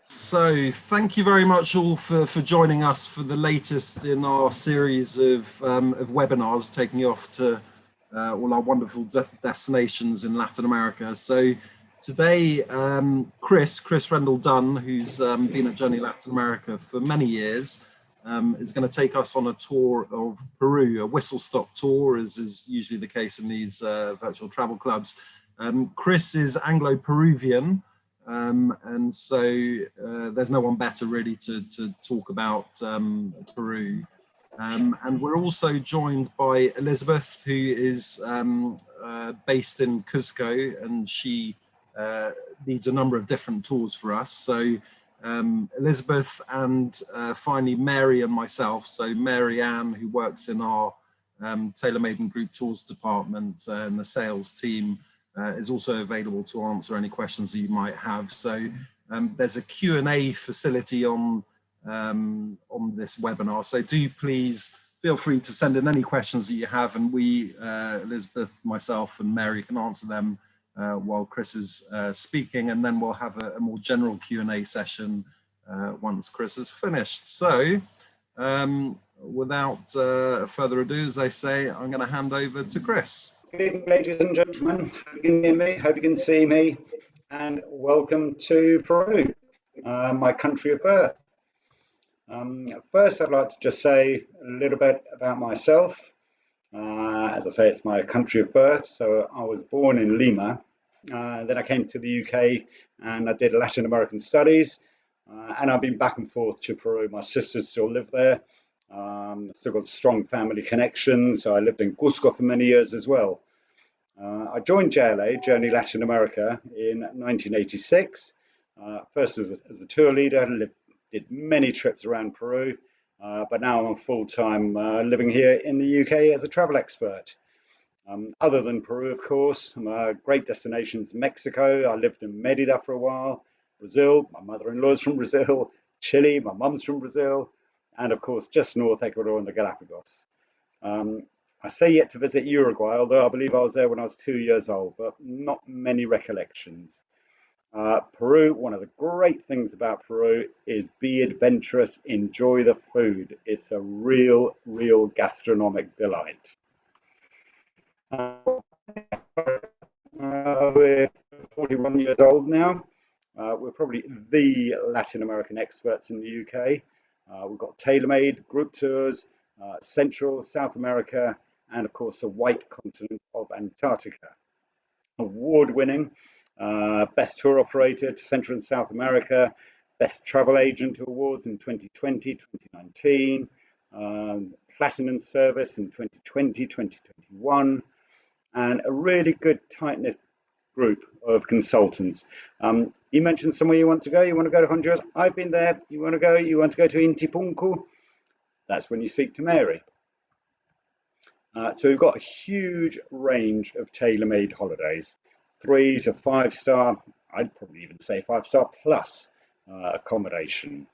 So, thank you very much all for joining us for the latest in our series of webinars taking you off to all our wonderful destinations in Latin America. So, today, Chris Rendell Dunn, who's been at Journey Latin America for many years, is going to take us on a tour of Peru, a whistle-stop tour, as is usually the case in these virtual travel clubs. Chris is Anglo-Peruvian. And so there's no one better really to talk about Peru. And we're also joined by Elizabeth, who is based in Cusco, and she leads a number of different tours for us. So Elizabeth and finally Mary and myself. So Mary Ann, who works in our Tailor-made and Group Tours department and the sales team, is also available to answer any questions that you might have. So there's a Q&A facility on this webinar. So do please feel free to send in any questions that you have, and we, Elizabeth, myself, and Mary can answer them while Chris is speaking, and then we'll have a more general Q&A session once Chris is finished. So without further ado, as they say, I'm going to hand over to Chris. Good evening, ladies and gentlemen. Hope you can hear me, hope you can see me, and welcome to Peru, my country of birth. First, I'd like to just say a little bit about myself. As I say, it's my country of birth, so I was born in Lima. Then I came to the UK and I did Latin American studies, and I've been back and forth to Peru. My sisters still live there. Still got strong family connections. So I lived in Cusco for many years as well. I joined JLA, Journey Latin America, in 1986. First as a tour leader, did many trips around Peru, but now I'm full-time living here in the UK as a travel expert. Other than Peru, of course, great destinations: Mexico. I lived in Merida for a while. Brazil, my mother-in-law's from Brazil. Chile, my mum's from Brazil. And of course, just north Ecuador and the Galapagos. I say yet to visit Uruguay, although I believe I was there when I was 2 years old, but not many recollections. Peru, one of the great things about Peru is be adventurous, enjoy the food. It's a real gastronomic delight. We're 41 years old now. We're probably the Latin American experts in the UK. We've got tailor-made group tours, Central, South America, and of course the white continent of Antarctica. Award-winning, best tour operator to Central and South America, best travel agent awards in 2020, 2019, platinum service in 2020, 2021, and a really good tight-knit group of consultants. You mentioned somewhere you want to go. You want to go to Honduras? I've been there. You want to go to Intipunku? That's when you speak to Mary. So we've got a huge range of tailor-made holidays, 3 to 5 star, I'd probably even say 5-star plus accommodation.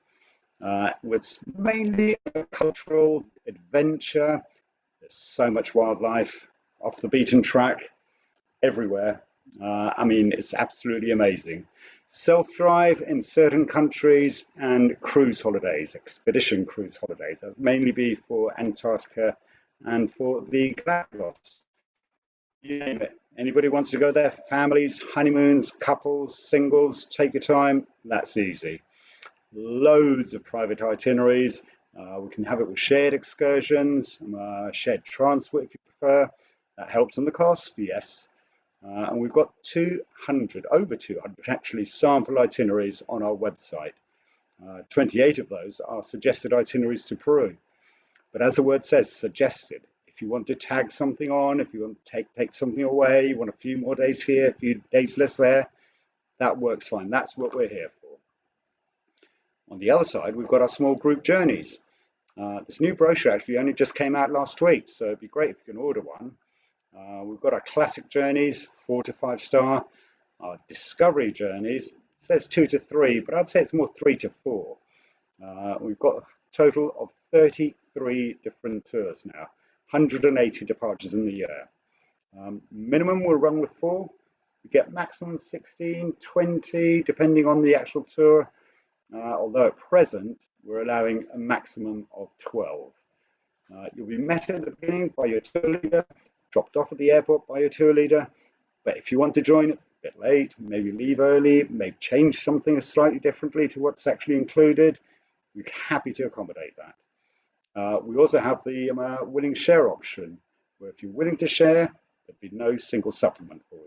With mainly a cultural adventure. There's so much wildlife, off the beaten track, everywhere. I mean, it's absolutely amazing. Self-drive in certain countries, and cruise holidays, expedition cruise holidays. That mainly be for Antarctica and for the Galapagos. You name it. Anybody wants to go there? Families, honeymoons, couples, singles, take your time. That's easy. Loads of private itineraries. We can have it with shared excursions, shared transport if you prefer. That helps on the cost, yes. And we've got over 200 actually sample itineraries on our website. 28 of those are suggested itineraries to Peru. But as the word says, suggested. If you want to tag something on, if you want to take something away, you want a few more days here, a few days less there, that works fine. That's what we're here for. On the other side, we've got our small group journeys. This new brochure actually only just came out last week, so it'd be great if you can order one. We've got our classic journeys, 4 to 5 star. Our discovery journeys, it says 2 to 3, but I'd say it's more 3 to 4. We've got a total of 33 different tours now, 180 departures in the year. Minimum we'll run with 4. We get maximum 16, 20, depending on the actual tour. although at present we're allowing a maximum of 12. You'll be met at the beginning by your tour leader, dropped off at the airport by your tour leader, but if you want to join a bit late, maybe leave early, maybe change something slightly differently to what's actually included, we're happy to accommodate that. We also have the willing share option, where if you're willing to share, there'd be no single supplement for you.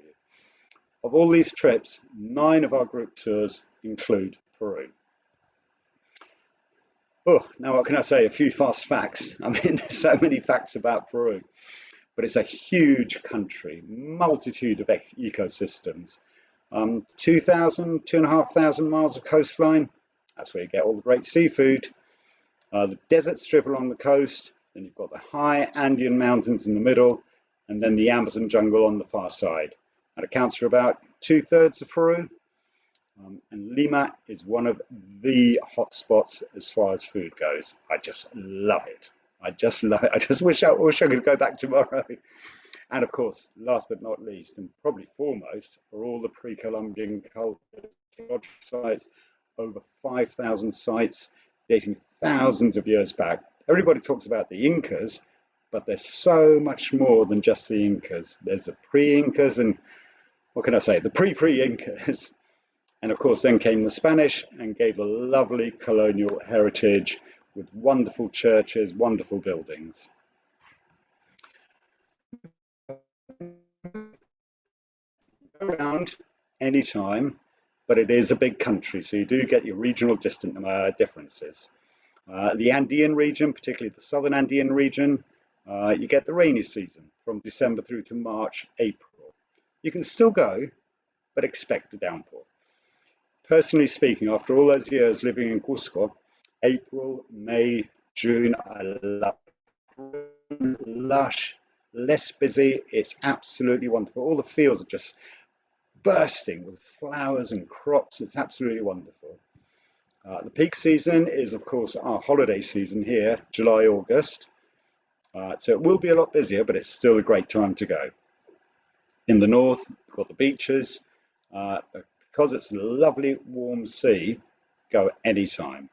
Of all these trips, 9 of our group tours include Peru. Oh, now what can I say? A few fast facts. I mean, there's so many facts about Peru, but it's a huge country, multitude of ecosystems. 2,500 miles of coastline. That's where you get all the great seafood. The desert strip along the coast. Then you've got the high Andean mountains in the middle, and then the Amazon jungle on the far side. That accounts for about 2/3 of Peru. And Lima is one of the hot spots as far as food goes. I just love it. I just love it. I just wish I could go back tomorrow. And of course, last but not least, and probably foremost, are all the pre-Columbian culture sites, over 5,000 sites dating thousands of years back. Everybody talks about the Incas, but there's so much more than just the Incas. There's the pre-Incas and, what can I say, the pre-Incas. And of course, then came the Spanish and gave a lovely colonial heritage with wonderful churches, wonderful buildings. Around anytime, but it is a big country, so you do get your regional differences. The Andean region, particularly the southern Andean region, you get the rainy season from December through to March, April. You can still go, but expect a downpour. Personally speaking, after all those years living in Cusco, April, May, June, I love it. Lush, less busy, it's absolutely wonderful. All the fields are just bursting with flowers and crops. It's absolutely wonderful. The peak season is, of course, our holiday season here, July, August. So it will be a lot busier, but it's still a great time to go. In the north, we've got the beaches. Because it's a lovely warm sea, go anytime.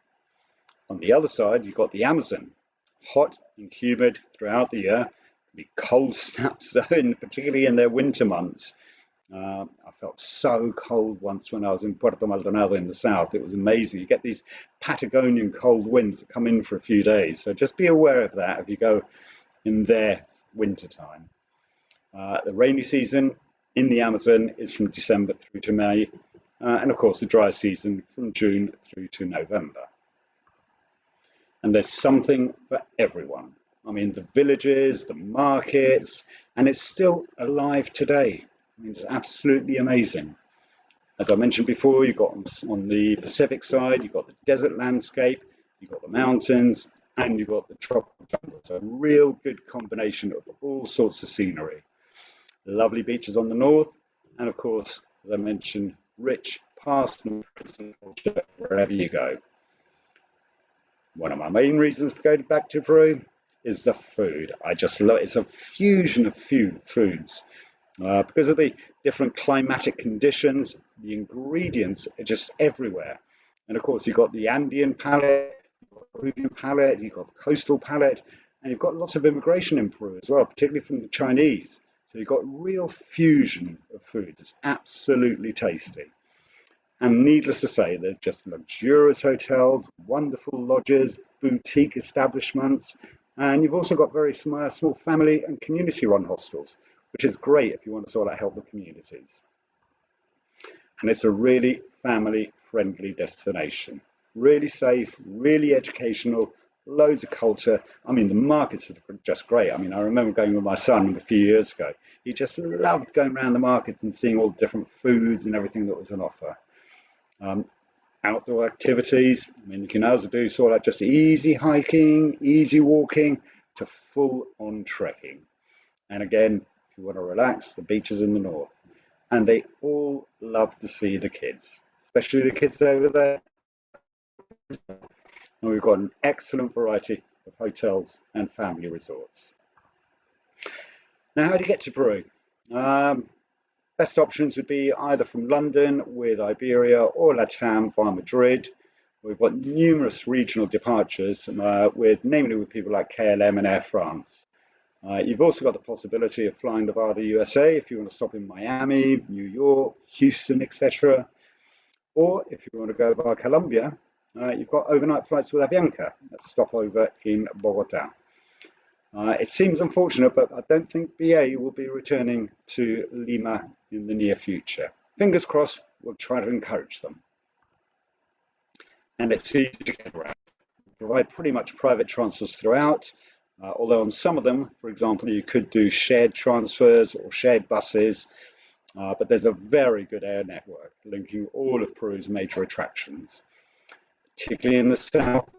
On the other side, you've got the Amazon, hot and humid throughout the year. Be cold snaps, particularly in their winter months. I felt so cold once when I was in Puerto Maldonado in the south. It was amazing. You get these Patagonian cold winds that come in for a few days. So just be aware of that if you go in their winter time. The rainy season in the Amazon is from December through to May. And of course, the dry season from June through to November. And there's something for everyone. I mean, the villages, the markets, and it's still alive today. I mean, it's absolutely amazing. As I mentioned before, you've got on the Pacific side, you've got the desert landscape, you've got the mountains, and you've got the tropical jungle. So a real good combination of all sorts of scenery. Lovely beaches on the north, and of course, as I mentioned, rich past and present culture wherever you go. One of my main reasons for going back to Peru is the food. I just love it. It's a fusion of foods. Because of the different climatic conditions, the ingredients are just everywhere. And of course, you've got the Andean palate, you've got the Peruvian palate, you've got the coastal palate, and you've got lots of immigration in Peru as well, particularly from the Chinese. So you've got real fusion of foods. It's absolutely tasty. And needless to say, they're just luxurious hotels, wonderful lodges, boutique establishments, and you've also got very small family and community-run hostels, which is great if you want to sort of help the communities. And it's a really family-friendly destination. Really safe, really educational, loads of culture. I mean, the markets are just great. I mean, I remember going with my son a few years ago. He just loved going around the markets and seeing all the different foods and everything that was on offer. Outdoor activities, I mean, you can also do sort of just easy hiking, easy walking to full-on trekking. And again, if you want to relax, the beaches in the north. And they all love to see the kids, especially the kids over there. And we've got an excellent variety of hotels and family resorts. Now, how do you get to Peru? Best options would be either from London with Iberia or LATAM via Madrid, We've got numerous regional departures, namely with people like KLM and Air France. You've also got the possibility of flying via the USA if you want to stop in Miami, New York, Houston, etc. Or if you want to go via Colombia, you've got overnight flights with Avianca that stop over in Bogota. It seems unfortunate, but I don't think BA will be returning to Lima in the near future. Fingers crossed, we'll try to encourage them. And it's easy to get around. We provide pretty much private transfers throughout, although on some of them, for example, you could do shared transfers or shared buses, but there's a very good air network linking all of Peru's major attractions. Particularly in the south,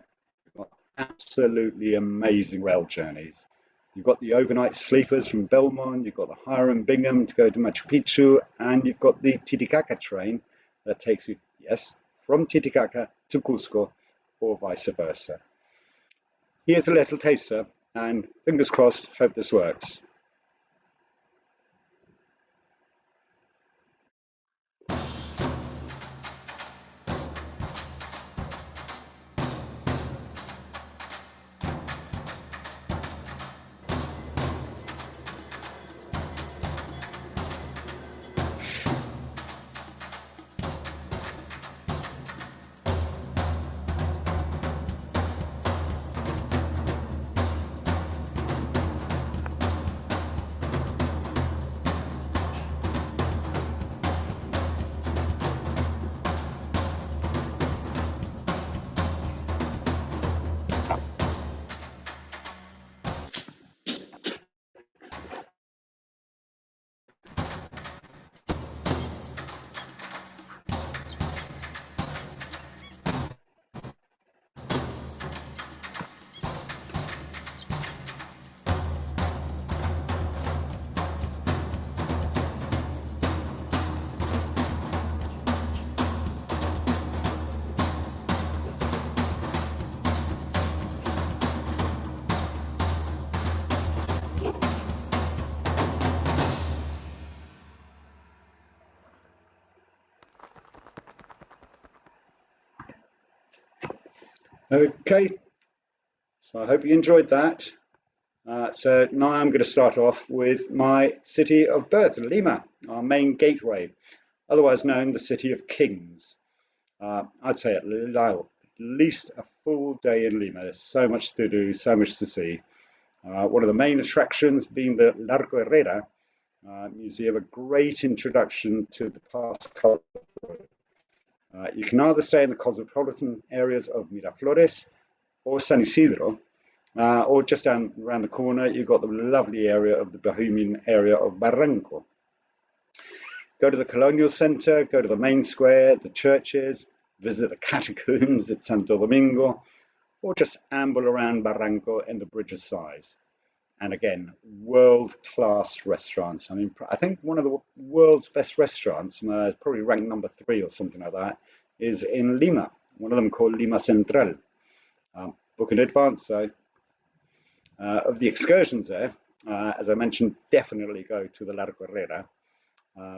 you've got absolutely amazing rail journeys. You've got the overnight sleepers from Belmont, you've got the Hiram Bingham to go to Machu Picchu, and you've got the Titicaca train that takes you, yes, from Titicaca to Cusco, or vice versa. Here's a little taster, and fingers crossed, hope this works. Okay, so I hope you enjoyed that. So now I'm going to start off with my city of birth, Lima, our main gateway, otherwise known the City of Kings. I'd say at least a full day in Lima. There's so much to do, so much to see. One of the main attractions being the Largo Herrera Museum, a great introduction to the past culture. You can either stay in the cosmopolitan areas of Miraflores or San Isidro, or just down around the corner, you've got the lovely area of the Bohemian area of Barranco. Go to the Colonial Center, go to the main square, the churches, visit the catacombs at Santo Domingo, or just amble around Barranco and the bridge's size. And again, world-class restaurants. I mean, I think one of the world's best restaurants, probably ranked number 3 or something like that, is in Lima. One of them called Lima Central. Book in advance, though. Of the excursions there, as I mentioned, definitely go to the Largo Herrera.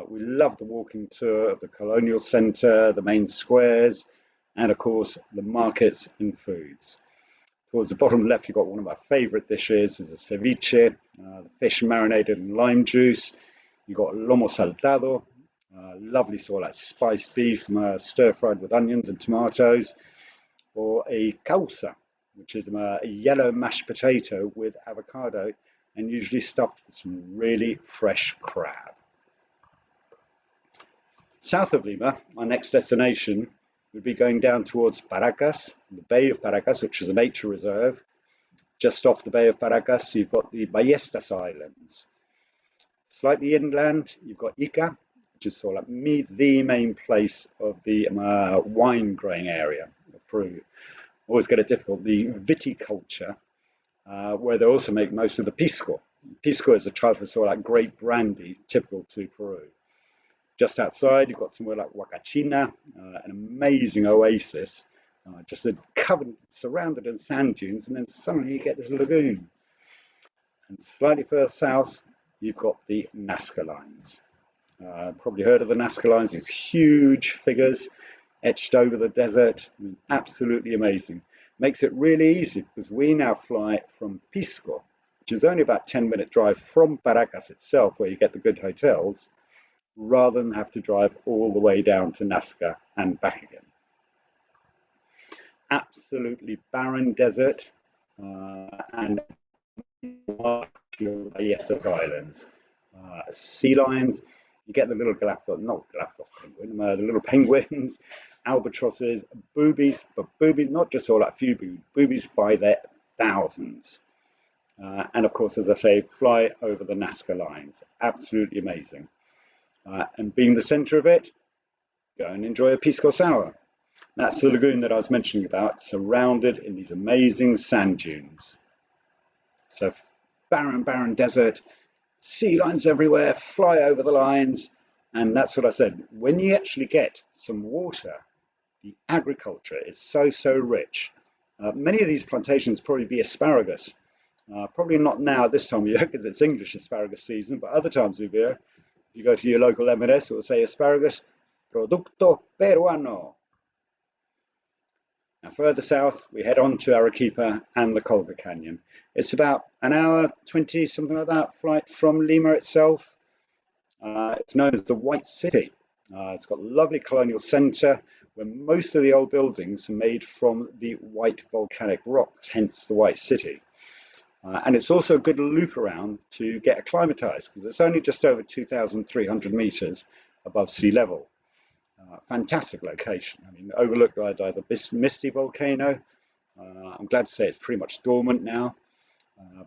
We love the walking tour of the Colonial Center, the main squares, and of course, the markets and foods. Towards the bottom left, you've got one of my favorite dishes, is the ceviche, the fish marinated in lime juice. You've got lomo saltado, lovely sort of like spiced beef, stir-fried with onions and tomatoes, or a causa, which is a yellow mashed potato with avocado and usually stuffed with some really fresh crab. South of Lima, our next destination would be going down towards Paracas, the Bay of Paracas, which is a nature reserve. Just off the Bay of Paracas, you've got the Ballestas Islands. Slightly inland, you've got Ica, which is sort of like the main place of the wine growing area of Peru. Always get it difficult, the viticulture, where they also make most of the pisco. Pisco is a type of sort of like grape brandy, typical to Peru. Just outside, you've got somewhere like Huacachina, an amazing oasis, just covered, surrounded in sand dunes, and then suddenly you get this lagoon. And slightly further south, you've got the Nazca lines. Probably heard of the Nazca lines, these huge figures. etched over the desert. I mean, absolutely amazing. Makes it really easy because we now fly from Pisco, which is only about 10-minute drive from Paracas itself, where you get the good hotels, rather than have to drive all the way down to Nazca and back again. Absolutely barren desert, and Ballestas Islands. Sea lions, you get the little Galapagos, not Galapagos penguin, the little penguins, albatrosses, boobies, but boobies, not just all that few boobies by their thousands. And of course, as I say, fly over the Nazca lines. Absolutely amazing. And being the center of it, go and enjoy a pisco sour. That's the lagoon that I was mentioning about, surrounded in these amazing sand dunes. So barren desert, sea lions everywhere, fly over the lines. And that's what I said. When you actually get some water, the agriculture is so rich. Many of these plantations probably be asparagus. Probably not now at this time of year because it's English asparagus season, but other times of year, if you go to your local M&S, it will say asparagus, producto peruano. Now further south, we head on to Arequipa and the Colca Canyon. It's about an hour, 20, something like that, flight from Lima itself. It's known as the White City. It's got a lovely colonial center where most of the old buildings are made from the white volcanic rocks, hence the White City. And it's also a good loop around to get acclimatized because it's only just over 2,300 meters above sea level. Fantastic location. I mean, overlooked by the Misty volcano. I'm glad to say it's pretty much dormant now.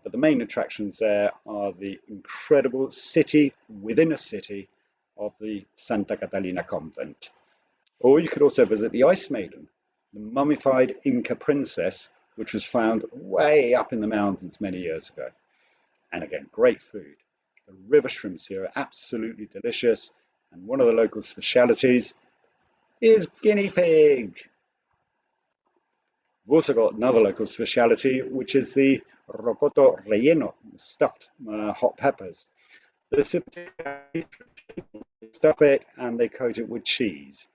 But the main attractions there are the incredible city within a city of the Santa Catalina convent. Or you could also visit the Ice Maiden, the mummified Inca princess, which was found way up in the mountains many years ago. And again, great food. The river shrimps here are absolutely delicious. And one of the local specialities is guinea pig. We've also got another local speciality, which is the rocoto relleno, stuffed hot peppers. They stuff it and they coat it with cheese.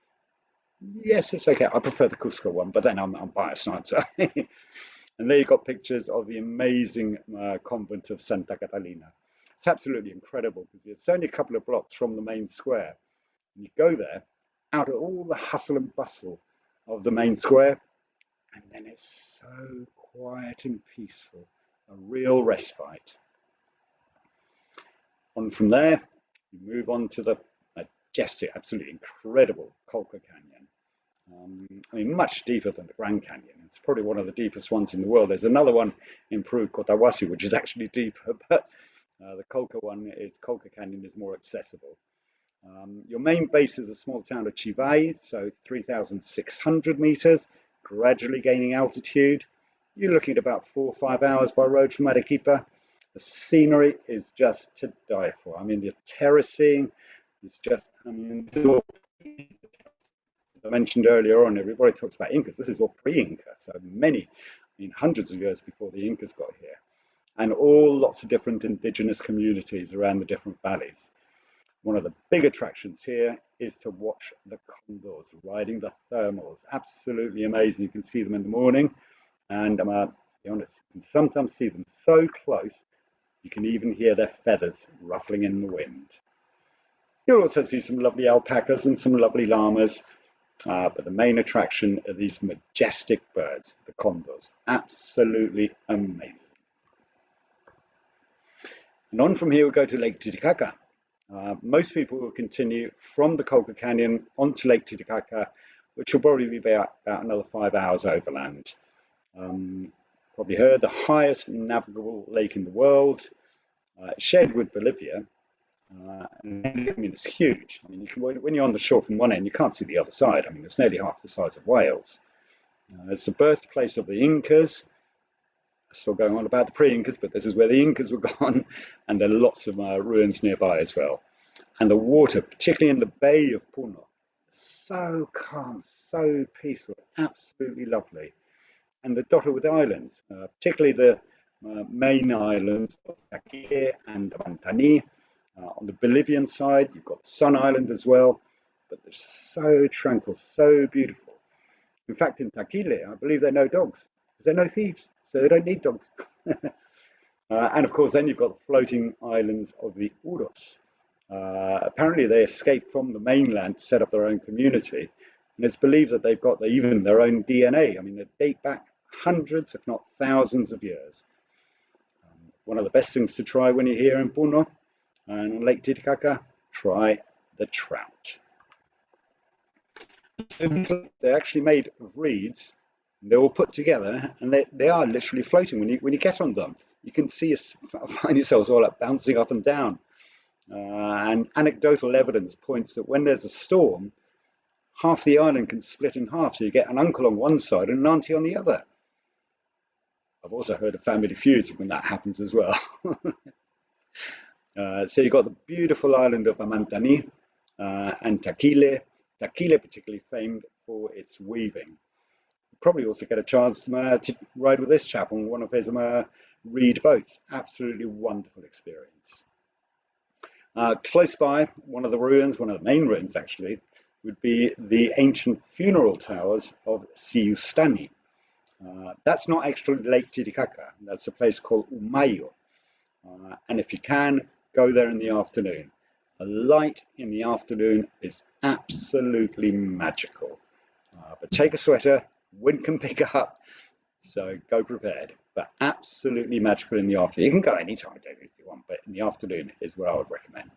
Yes, it's okay. I prefer the Cusco one, but then I'm biased, aren't I? And there you've got pictures of the amazing convent of Santa Catalina. It's absolutely incredible because it's only a couple of blocks from the main square. And you go there, out of all the hustle and bustle of the main square, and then it's so quiet and peaceful, a real respite. On from there, you move on to the majestic, absolutely incredible Colca Canyon. I mean, much deeper than the Grand Canyon. It's probably one of the deepest ones in the world. There's another one in Peru, Cotahuasi, which is actually deeper, but the Colca Canyon is more accessible. Your main base is a small town of Chivay, so 3,600 meters, gradually gaining altitude. You're looking at about 4 or 5 hours by road from Arequipa. The scenery is just to die for. I mean, the terracing is just, I mean, this is all, as I mentioned earlier on, everybody talks about Incas. This is all pre-Inca, so many, I mean, hundreds of years before the Incas got here. And all lots of different indigenous communities around the different valleys. One of the big attractions here is to watch the condors riding the thermals. Absolutely amazing. You can see them in the morning, and to be honest, you can sometimes see them so close you can even hear their feathers ruffling in the wind. You'll also see some lovely alpacas and some lovely llamas, but the main attraction are these majestic birds, the condors. Absolutely amazing. And on from here we go to Lake Titicaca. Most people will continue from the Colca Canyon onto Lake Titicaca, which will probably be about another 5 hours overland. Probably heard the highest navigable lake in the world, shared with Bolivia. I mean, it's huge. I mean, when you're on the shore from one end, you can't see the other side. I mean, it's nearly half the size of Wales. It's the birthplace of the Incas. Still going on about the pre-Incas, but this is where the Incas were gone, and there are lots of ruins nearby as well. And the water, particularly in the Bay of Puno, so calm, so peaceful, absolutely lovely. And they're dotted with islands, particularly the main islands of Taquire and Mantani. On the Bolivian side, you've got Sun Island as well. but they're so tranquil, so beautiful. In fact, in Taquile, I believe there are no dogs, because there are no thieves, so they don't need dogs. And of course, then you've got the floating islands of the Uros. Apparently, they escaped from the mainland to set up their own community. And it's believed that they've got even their own DNA. I mean, they date back hundreds, if not thousands of years. One of the best things to try when you're here in Puno and on Lake Titicaca, try the trout. They're actually made of reeds. They're all put together, and they are literally floating. When you get on them, you can find yourselves all up bouncing up and down. And anecdotal evidence points that when there's a storm, half the island can split in half. So you get an uncle on one side and an auntie on the other. I've also heard of family feuds when that happens as well. So you've got the beautiful island of Amantani and Taquile. Taquile particularly famed for its weaving. You'll probably also get a chance to ride with this chap on one of his reed boats. Absolutely wonderful experience. Close by, one of the main ruins actually, would be the ancient funeral towers of Siustani. That's not actually Lake Titicaca, that's a place called Umayo. And if you can, go there in the afternoon. The light in the afternoon is absolutely magical. But take a sweater, wind can pick up, so go prepared. But absolutely magical in the afternoon. You can go any time of day if you want, but in the afternoon is what I would recommend.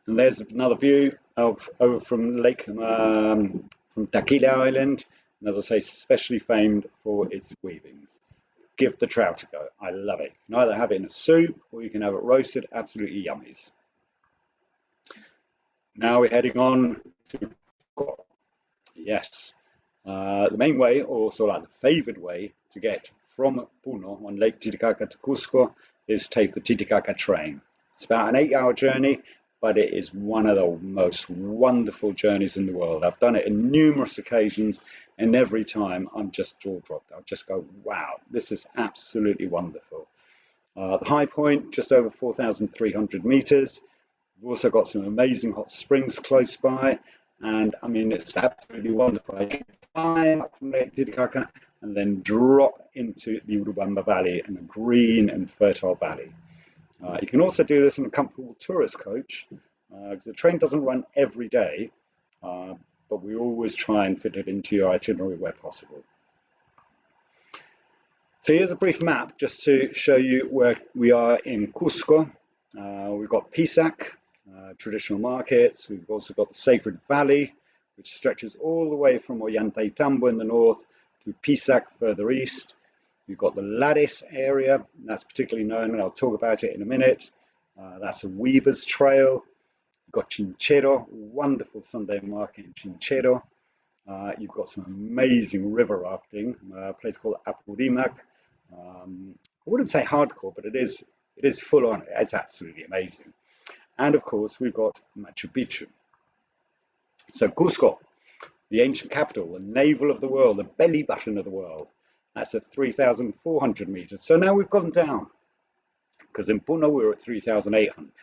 And there's another view over from from Taquile Island, and as I say, especially famed for its weavings. Give the trout a go. I love it. You can either have it in a soup or you can have it roasted. Absolutely yummies. Now we're heading on to Cusco. Yes, the main way, or sort of like the favoured way to get from Puno on Lake Titicaca to Cusco is take the Titicaca train. It's about an 8-hour journey, but it is one of the most wonderful journeys in the world. I've done it on numerous occasions, and every time I'm just jaw-dropped. I'll just go, wow, this is absolutely wonderful. The high point, just over 4,300 meters. We've also got some amazing hot springs close by, and I mean, it's absolutely wonderful. I can climb up from Lake Titicaca and then drop into the Urubamba Valley and a green and fertile valley. You can also do this in a comfortable tourist coach, because the train doesn't run every day, but we always try and fit it into your itinerary where possible. So here's a brief map just to show you where we are in Cusco. We've got Pisac, traditional markets. We've also got the Sacred Valley, which stretches all the way from Ollantaytambo in the north to Pisac further east. You've got the Lares area, that's particularly known, and I'll talk about it in a minute. That's a Weaver's Trail. You've got Chinchero, wonderful Sunday market in Chinchero. You've got some amazing river rafting, a place called Apurimac. I wouldn't say hardcore, but it is full on. It's absolutely amazing. And of course, we've got Machu Picchu. So Cusco, the ancient capital, the navel of the world, the belly button of the world. That's at 3,400 meters. So now we've gone down, because in Puno we were at 3,800.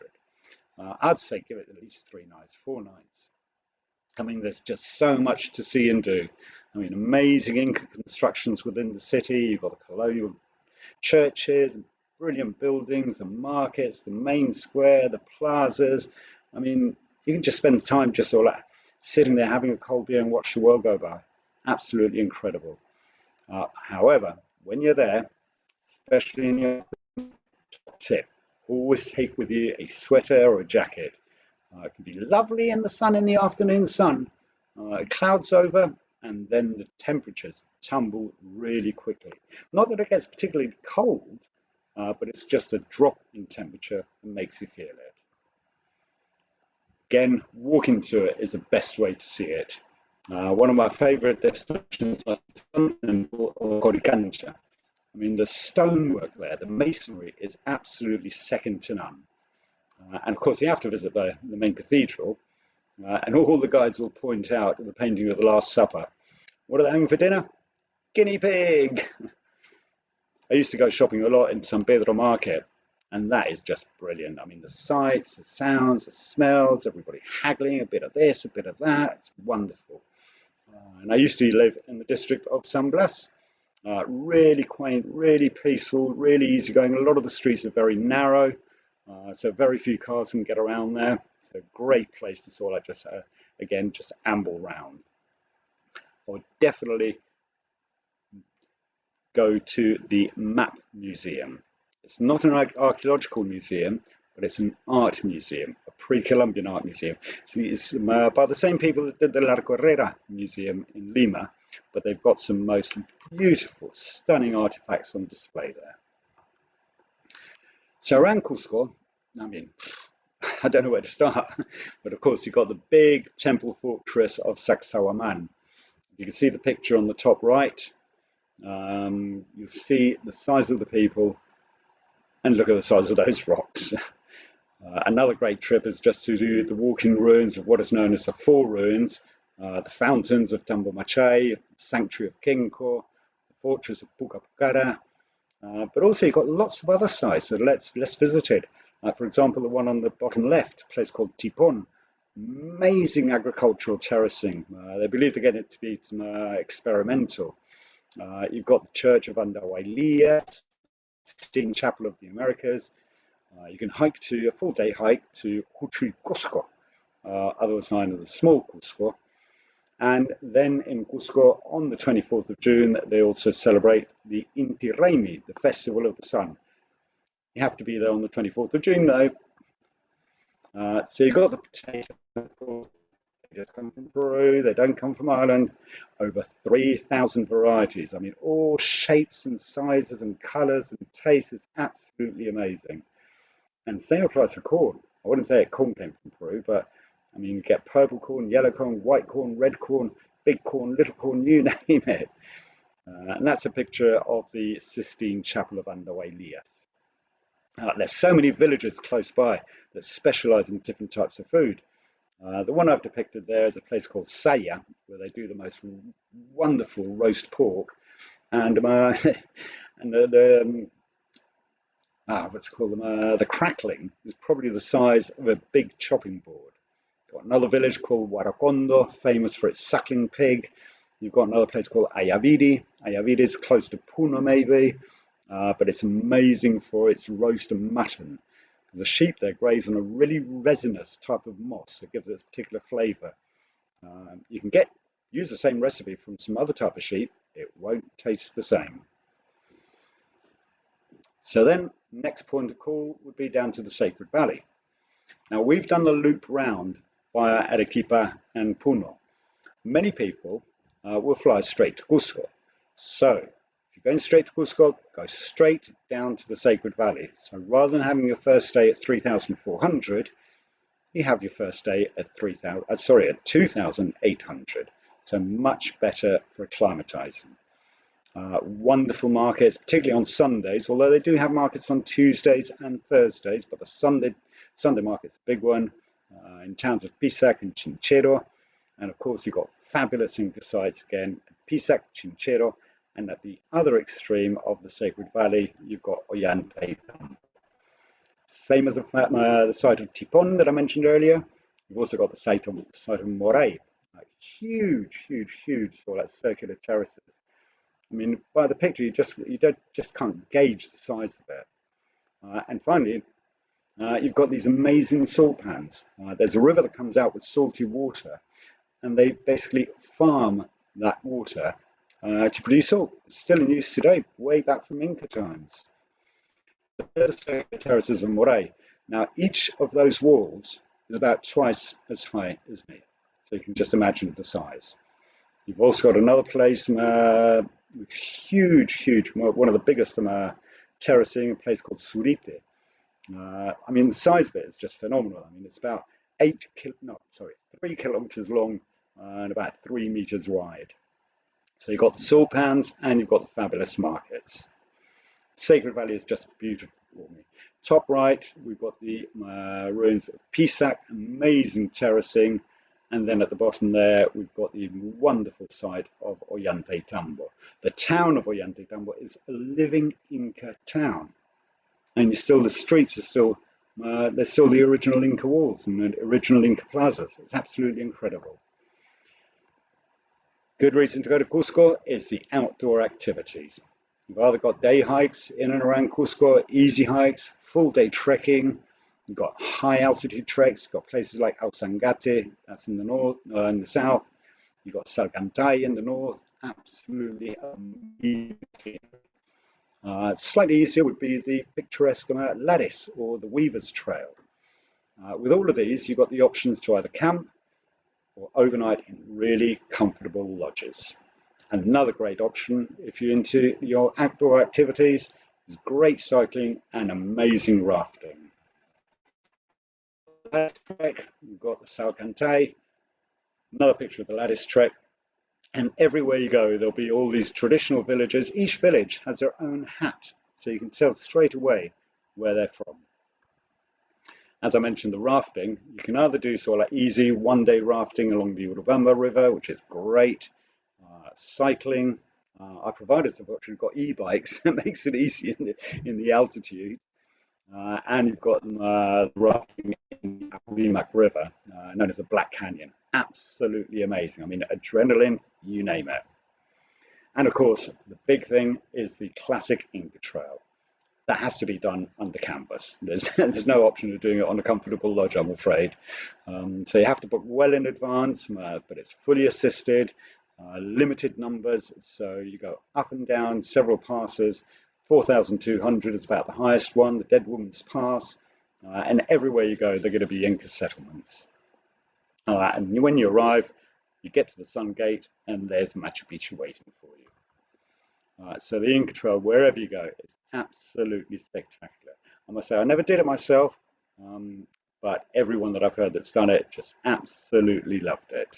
I'd say give it at least 3 nights, 4 nights. I mean, there's just so much to see and do. I mean, amazing Inca constructions within the city. You've got the colonial churches, brilliant buildings, the markets, the main square, the plazas. I mean, you can just spend time just all that, sitting there having a cold beer and watch the world go by. Absolutely incredible. However, when you're there, especially in your top tip, always take with you a sweater or a jacket. It can be lovely in the sun, in the afternoon sun. It clouds over, and then the temperatures tumble really quickly. Not that it gets particularly cold, but it's just a drop in temperature that makes you feel it. Again, walking to it is the best way to see it. One of my favorite destinations is Colca Canyon. I mean, the stonework there, the masonry is absolutely second to none. And of course, you have to visit the main cathedral, and all the guides will point out the painting of the Last Supper. What are they having for dinner? Guinea pig! I used to go shopping a lot in San Pedro Market, And that is just brilliant. I mean, the sights, the sounds, the smells, everybody haggling, a bit of this, a bit of that. It's wonderful. And I used to live in the district of San Blas. Really quaint, really peaceful, really easygoing. A lot of the streets are very narrow, so very few cars can get around there. It's a great place to sort of just, again, just amble round. I would definitely go to the Map Museum. It's not an archaeological museum, but it's an art museum, a pre-Columbian art museum. It's by the same people that did the La Correra Museum in Lima, but they've got some most beautiful, stunning artifacts on display there. So around Cusco, I mean, I don't know where to start, but of course you've got the big temple fortress of Sacsayhuamán. You can see the picture on the top right. You'll see the size of the people, and look at the size of those rocks. Another great trip is just to do the walking ruins of what is known as the Four Ruins, the fountains of Tambo Mach'ay, the sanctuary of Kenko, the fortress of Pucapucara, but also you've got lots of other sites that less visited. For example, the one on the bottom left, a place called Tipon, amazing agricultural terracing. They believe to get it to be some, experimental. You've got the Church of Andahuaylas, Sistine Chapel of the Americas. You can hike to a full-day hike to Cusco, otherwise known as the Small Cusco. And then in Cusco on the 24th of June, they also celebrate the Inti Raymi, the Festival of the Sun. You have to be there on the 24th of June, though. So you've got the potato. They just come from Peru, they don't come from Ireland. Over 3,000 varieties. I mean, all shapes and sizes and colours and tastes. Is absolutely amazing. And same applies for corn. I wouldn't say corn came from Peru, but I mean, you get purple corn, yellow corn, white corn, red corn, big corn, little corn, you name it. And that's a picture of the Sistine Chapel of Andahuaylas. There's so many villages close by that specialize in different types of food. The one I've depicted there is a place called Saya, where they do the most wonderful roast pork, and the crackling is probably the size of a big chopping board. Got another village called Huaracondo, famous for its suckling pig. You've got another place called Ayaviri. Ayaviri is close to Puno, maybe, but it's amazing for its roast and mutton. The sheep there graze on a really resinous type of moss that gives it a particular flavour. You can use the same recipe from some other type of sheep. It won't taste the same. So then, next point of call would be down to the Sacred Valley. Now we've done the loop round via Arequipa and Puno. Many people will fly straight to Cusco. So if you're going straight to Cusco, go straight down to the Sacred Valley. So rather than having your first day at 3,400, you have your first day at 2,800. So much better for acclimatizing. Wonderful markets, particularly on Sundays, although they do have markets on Tuesdays and Thursdays, but the Sunday market's a big one, in towns of Pisac and Chinchero. And of course, you've got fabulous Inca sites again at Pisac, Chinchero, and at the other extreme of the Sacred Valley, you've got Ollantaytambo. Same as the site of Tipon that I mentioned earlier. You've also got the site of Moray, like huge, so like circular terraces. I mean, by the picture, you just can't gauge the size of it. And finally, you've got these amazing salt pans. There's a river that comes out with salty water, and they basically farm that water to produce salt. It's still in use today, way back from Inca times. The terraces of Moray. Now, each of those walls is about twice as high as me. So you can just imagine the size. You've also got another place with huge, one of the biggest terracing, a place called Surite. I mean, the size of it is just phenomenal. I mean, it's about 3 kilometers long and about 3 meters wide. So you've got the salt pans and you've got the fabulous markets. Sacred Valley is just beautiful for me. Top right, we've got the ruins of Pisac, amazing terracing. And then at the bottom there, we've got the wonderful site of Ollantaytambo. The town of Ollantaytambo is a living Inca town. and the streets are still, there's still the original Inca walls and the original Inca plazas. It's absolutely incredible. Good reason to go to Cusco is the outdoor activities. You've either got day hikes in and around Cusco, easy hikes, full day trekking. You've got high altitude treks. You've got places like Ausangate, that's in the north, in the south. You've got Salcantay in the north, absolutely amazing. Slightly easier would be the picturesque Lattice or the Weaver's Trail. With all of these, you've got the options to either camp or overnight in really comfortable lodges. And another great option, if you're into your outdoor activities, is great cycling and amazing rafting. You've got the Salcantay, another picture of the Lattice Trek, and everywhere you go, there'll be all these traditional villages. Each village has their own hat, so you can tell straight away where they're from. As I mentioned, the rafting, you can either do sort of like easy one-day rafting along the Urubamba River, which is great. Cycling, our providers have actually got e-bikes. That makes it easy in the altitude. And you've got rafting in the Apurimac River, known as the Black Canyon. Absolutely amazing. I mean, adrenaline, you name it. And of course, the big thing is the classic Inca Trail. That has to be done under canvas. There's no option of doing it on a comfortable lodge, I'm afraid. So you have to book well in advance, but it's fully assisted, limited numbers. So you go up and down several passes. 4,200 is about the highest one, the Dead Woman's Pass. And everywhere you go, they're going to be Inca settlements. And when you arrive, you get to the Sun Gate, and there's Machu Picchu waiting for you. So the Inca Trail, wherever you go, is absolutely spectacular. I must say, I never did it myself, but everyone that I've heard that's done it just absolutely loved it.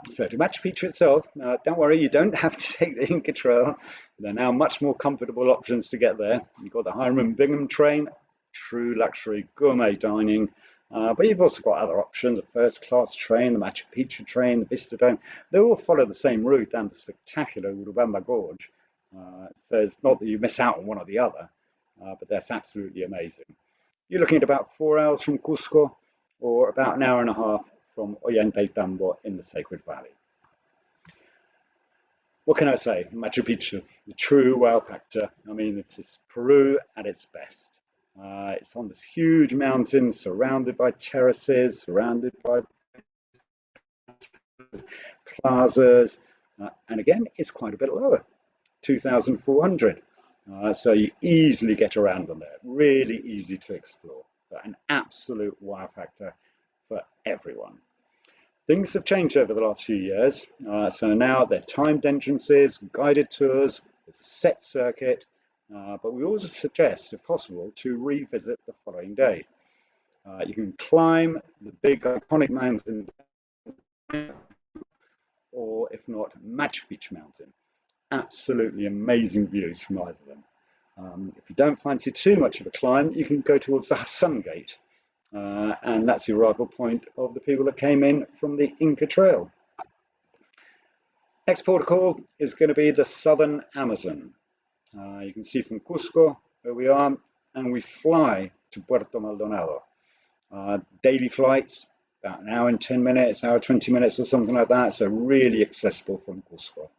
So to Machu Picchu itself, don't worry, you don't have to take the Inca Trail. There are now much more comfortable options to get there. You've got the Hiram Bingham train, true luxury gourmet dining. But you've also got other options, a first-class train, the Machu Picchu train, the Vista Dome. They all follow the same route down the spectacular Urubamba Gorge. So it's not that you miss out on one or the other, but that's absolutely amazing. You're looking at about 4 hours from Cusco, or about an hour and a half from Ollantaytambo in the Sacred Valley. What can I say? Machu Picchu, the true wow factor. I mean, it is Peru at its best. It's on this huge mountain, surrounded by terraces, surrounded by plazas, and again, it's quite a bit lower, 2,400. So you easily get around on there, really easy to explore, but an absolute wow factor for everyone. Things have changed over the last few years, so now they're timed entrances, guided tours, it's a set circuit, but we also suggest, if possible, to revisit the following day. You can climb the big iconic mountain, or if not, Machu Picchu mountain. Absolutely amazing views from either of them. If you don't fancy too much of a climb, you can go towards the Sun Gate, and that's the arrival point of the people that came in from the Inca Trail. Next port of call is going to be the Southern Amazon. You can see from Cusco where we are, and we fly to Puerto Maldonado. Daily flights, about an hour and 10 minutes, hour 20 minutes or something like that, so really accessible from Cusco.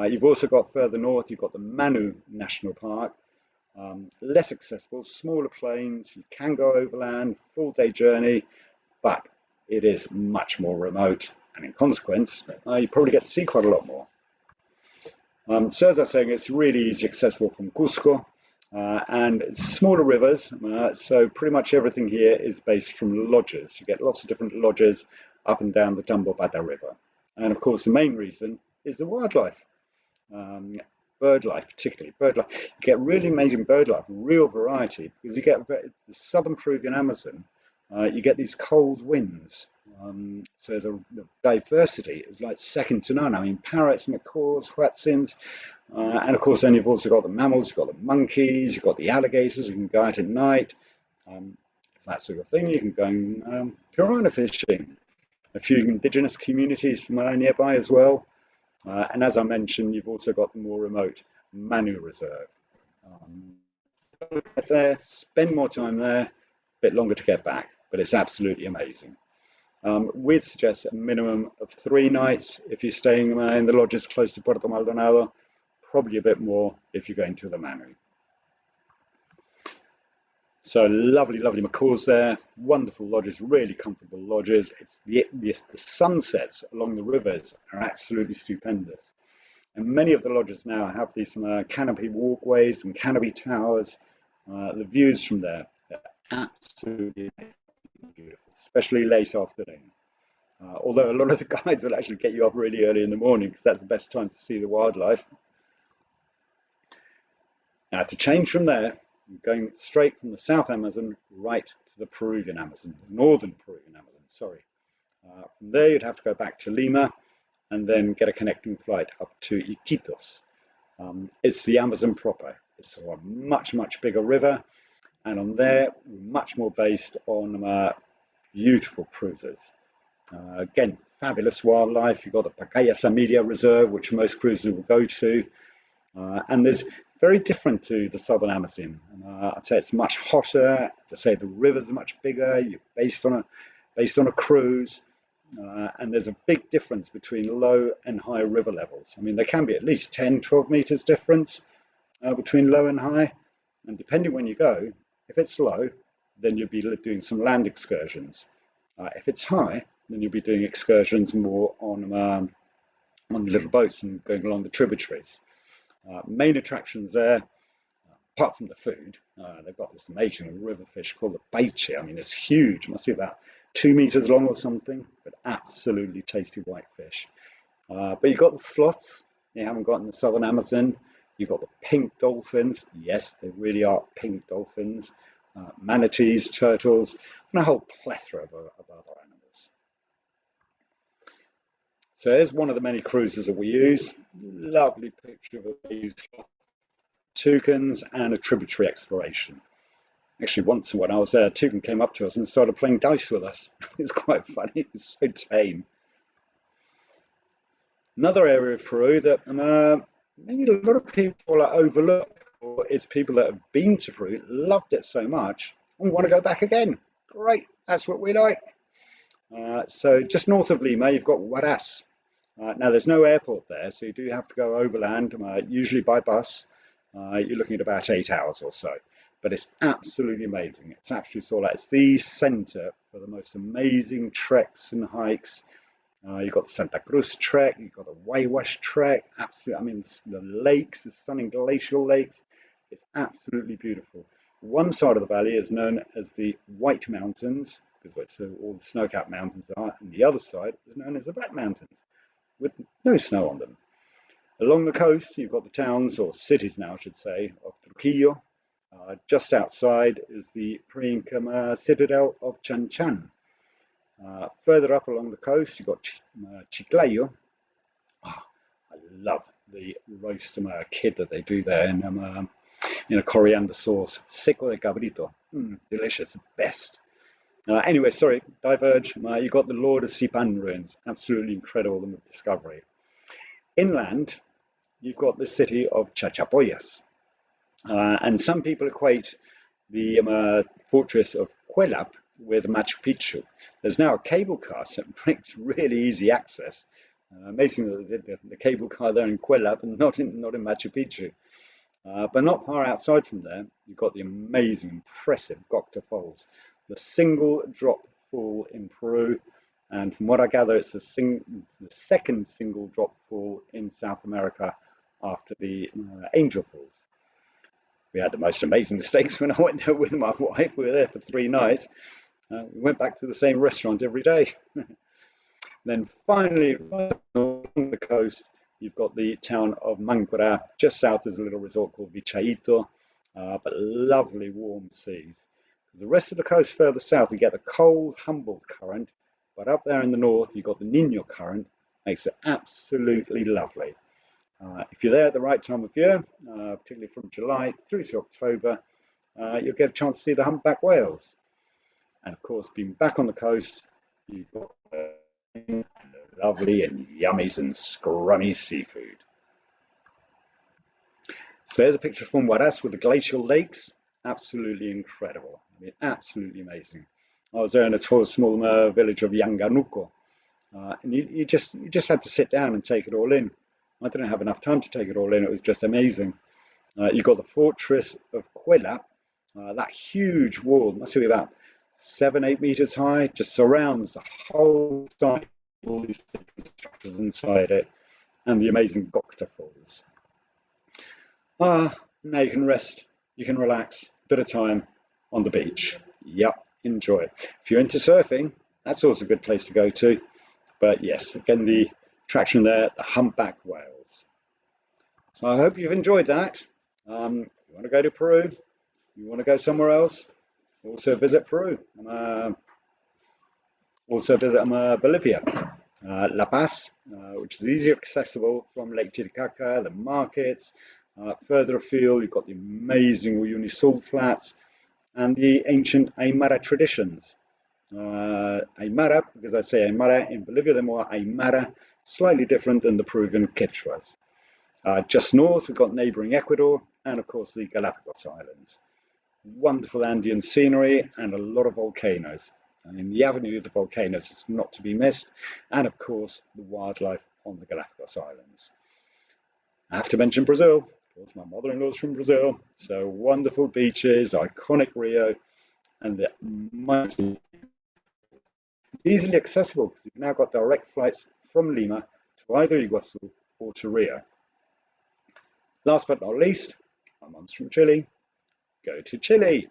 You've also got further north, you've got the Manu National Park, less accessible, smaller planes, you can go overland, full day journey, but it is much more remote, and in consequence, you probably get to see quite a lot more. So as I was saying, it's really easy accessible from Cusco, and it's smaller rivers, so pretty much everything here is based from lodges. You get lots of different lodges up and down the Tambopata River. And of course, the main reason is the wildlife, bird life particularly. Bird life. You get really amazing bird life, real variety, because you get the southern Peruvian Amazon, you get these cold winds. So the diversity is like second to none. I mean, parrots, macaws, huatzins, and of course then you've also got the mammals, you've got the monkeys, you've got the alligators, you can go out at night. If that sort of thing, you can go piranha fishing. A few indigenous communities nearby as well. And as I mentioned, you've also got the more remote Manu Reserve. get there, spend more time there, a bit longer to get back, but it's absolutely amazing. We'd suggest a minimum of 3 nights if you're staying in the lodges close to Puerto Maldonado, probably a bit more if you're going to the Manu. So lovely, lovely macaws there, wonderful lodges, really comfortable lodges. It's the sunsets along the rivers are absolutely stupendous. And many of the lodges now have these canopy walkways and canopy towers. The views from there are absolutely beautiful, especially late afternoon. Although a lot of the guides will actually get you up really early in the morning because that's the best time to see the wildlife. Now to change from there, going straight from the South Amazon right to the Peruvian Amazon, the Northern Peruvian Amazon, sorry. From there you'd have to go back to Lima and then get a connecting flight up to Iquitos. It's the Amazon proper. It's a much, much bigger river, and on there we're much more based on beautiful cruises. Again, fabulous wildlife. You've got the Pacaya Media Reserve, which most cruisers will go to, and there's very different to the Southern Amazon. I'd say it's much hotter. As I say, the rivers are much bigger. You're based on a cruise, and there's a big difference between low and high river levels. I mean, there can be at least 10, 12 meters difference between low and high, and depending when you go, if it's low, then you'll be doing some land excursions. If it's high, then you'll be doing excursions more on little boats and going along the tributaries. Main attractions there, apart from the food, they've got this amazing river fish called the paiche. I mean, it's huge, it must be about 2 meters long or something, but absolutely tasty white fish. But you've got the sloths you haven't got in the Southern Amazon. You've got the pink dolphins. Yes, they really are pink dolphins. Manatees, turtles, and a whole plethora of other animals. So here's one of the many cruises that we use. Lovely picture of a toucans and a tributary exploration. Actually, once when I was there, a toucan came up to us and started playing dice with us. It's quite funny. It's so tame. Another area of Peru that maybe a lot of people overlook, or it's people that have been to Peru, loved it so much, and want to go back again. Great, that's what we like. So just north of Lima, you've got Huaraz. Now, there's no airport there, so you do have to go overland, usually by bus. You're looking at about 8 hours or so. But it's absolutely amazing. It's actually sort of, it's the center for the most amazing treks and hikes. You've got the Santa Cruz trek, you've got the Huayhuash trek, absolutely, I mean, the lakes, the stunning glacial lakes, it's absolutely beautiful. One side of the valley is known as the White Mountains, because that's where all the snow-capped mountains are, and the other side is known as the Black Mountains, with no snow on them. Along the coast, you've got the towns, or cities now, I should say, of Trujillo. Just outside is the pre-Inca citadel of Chan Chan. Further up along the coast, you've got Chiclayo. I love the roast kid that they do there in a coriander sauce. Seco de cabrito. Delicious, best. Anyway, sorry, diverge. You've got the Lord of Sipan ruins. Absolutely incredible discovery. Inland, you've got the city of Chachapoyas. And some people equate the fortress of Cuelap with Machu Picchu. There's now a cable car that makes really easy access. Amazing that the cable car there in Cuelap and not in Machu Picchu. But not far outside from there, you've got the amazing, impressive Gocta Falls, the single drop fall in Peru. And from what I gather, it's the second single drop fall in South America after the Angel Falls. We had the most amazing mistakes when I went there with my wife. We were there for 3 nights. We went back to the same restaurant every day. Then finally, right along the coast, you've got the town of Mancora. Just south is a little resort called Vichaito, but lovely warm seas. The rest of the coast further south, you get the cold Humboldt current, but up there in the north, you've got the Niño current. Makes it absolutely lovely. If you're there at the right time of year, particularly from July through to October, you'll get a chance to see the humpback whales. And of course, being back on the coast, you've got lovely and yummy and scrummy seafood. So there's a picture from Huaraz with the glacial lakes. absolutely incredible. I mean, absolutely amazing. I was there in a small village of Yanganuco, and you just had to sit down and take it all in. I didn't have enough time to take it all in. It was just amazing. You've got the fortress of Cuela, that huge wall, must be about 7-8 meters high, just surrounds the whole site, all these structures inside it, and the amazing Gokta Falls. Now you can rest, you can relax, bit of time on the beach. Yep, enjoy. If you're into surfing, that's also a good place to go to. But yes, again, the attraction there, the humpback whales. So I hope you've enjoyed that. You want to go to Peru, you want to go somewhere else, also visit Peru. Also visit Bolivia, La Paz, which is easily accessible from Lake Titicaca, the markets. Further afield, you've got the amazing Uyuni salt flats and the ancient Aymara traditions. Aymara, because I say Aymara in Bolivia, they're more Aymara, slightly different than the Peruvian Quechuas. Just north, we've got neighboring Ecuador and, of course, the Galapagos Islands. Wonderful Andean scenery and a lot of volcanoes. And in the avenue of the volcanoes, it's not to be missed. And, of course, the wildlife on the Galapagos Islands. I have to mention Brazil. Of course, my mother-in-law's from Brazil. So wonderful beaches, iconic Rio, and the mighty, easily accessible because you've now got direct flights from Lima to either Iguazu or to Rio. Last but not least, my mum's from Chile. Go to Chile.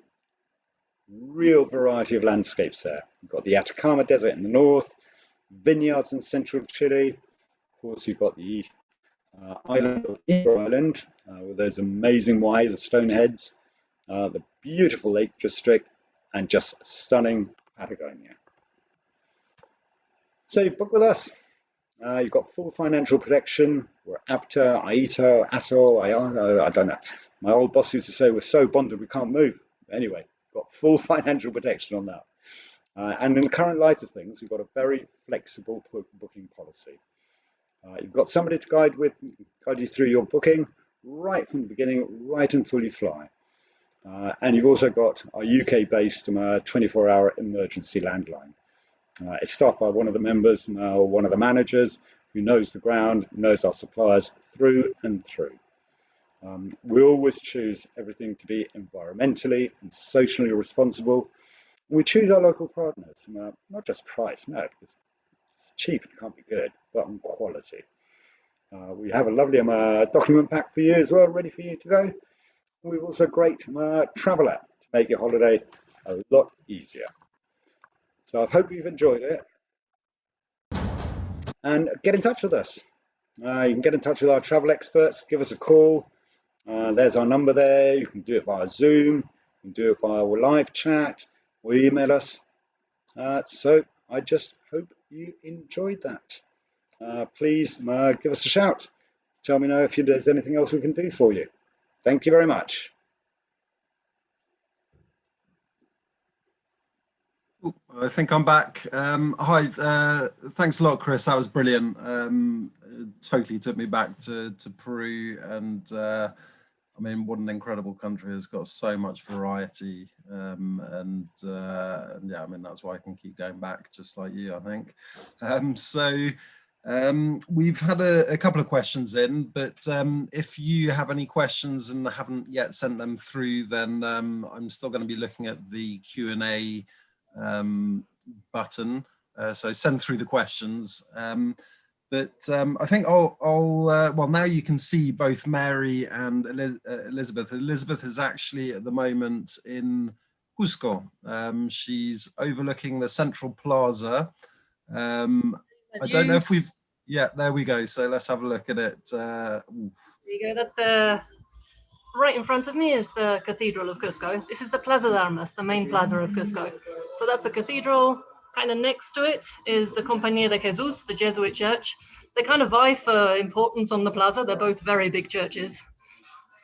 Real variety of landscapes there. You've got the Atacama Desert in the north, vineyards in central Chile. Of course, you've got the island of Inca Island with those amazing the stoneheads, the beautiful Lake District, and just stunning Patagonia. So book with us. You've got full financial protection. We're APTA, AITA, ATO, I don't know. My old boss used to say we're so bonded we can't move. Anyway, got full financial protection on that. And in the current light of things, you've got a very flexible booking policy. You've got somebody to guide you through your booking right from the beginning, right until you fly. And you've also got a UK-based 24-hour emergency landline. It's staffed by one of the members or one of the managers who knows the ground, knows our suppliers through and through. We always choose everything to be environmentally and socially responsible. We choose our local partners, not just price, no, because it's cheap, it can't be good, but on quality. We have a lovely document pack for you as well, ready for you to go. We've also a great travel app to make your holiday a lot easier. So I hope you've enjoyed it. And get in touch with us. You can get in touch with our travel experts, give us a call. There's our number there. You can do it via Zoom, you can do it via live chat, or email us. So I just hope you enjoyed that. Please give us a shout. Tell me if there's anything else we can do for you. Thank you very much. I think I'm back. Hi, thanks a lot, Chris. That was brilliant. Totally took me back to Peru, and I mean, what an incredible country. It's got so much variety, and yeah, I mean, that's why I can keep going back, just like you, I think. We've had a couple of questions in, but if you have any questions and haven't yet sent them through, then I'm still going to be looking at the Q&A button, so send through the questions. But I think well, now you can see both Mary and Elizabeth. Elizabeth is actually at the moment in Cusco. She's overlooking the central plaza. I don't know if we've, yeah, there we go. So let's have a look at it. There you go, that's the, right in front of me is the Cathedral of Cusco. This is the Plaza de Armas, the main plaza of Cusco. So that's the cathedral. Kind of next to it is the Compañía de Jesús, the Jesuit church. They kind of vie for importance on the plaza. They're both very big churches.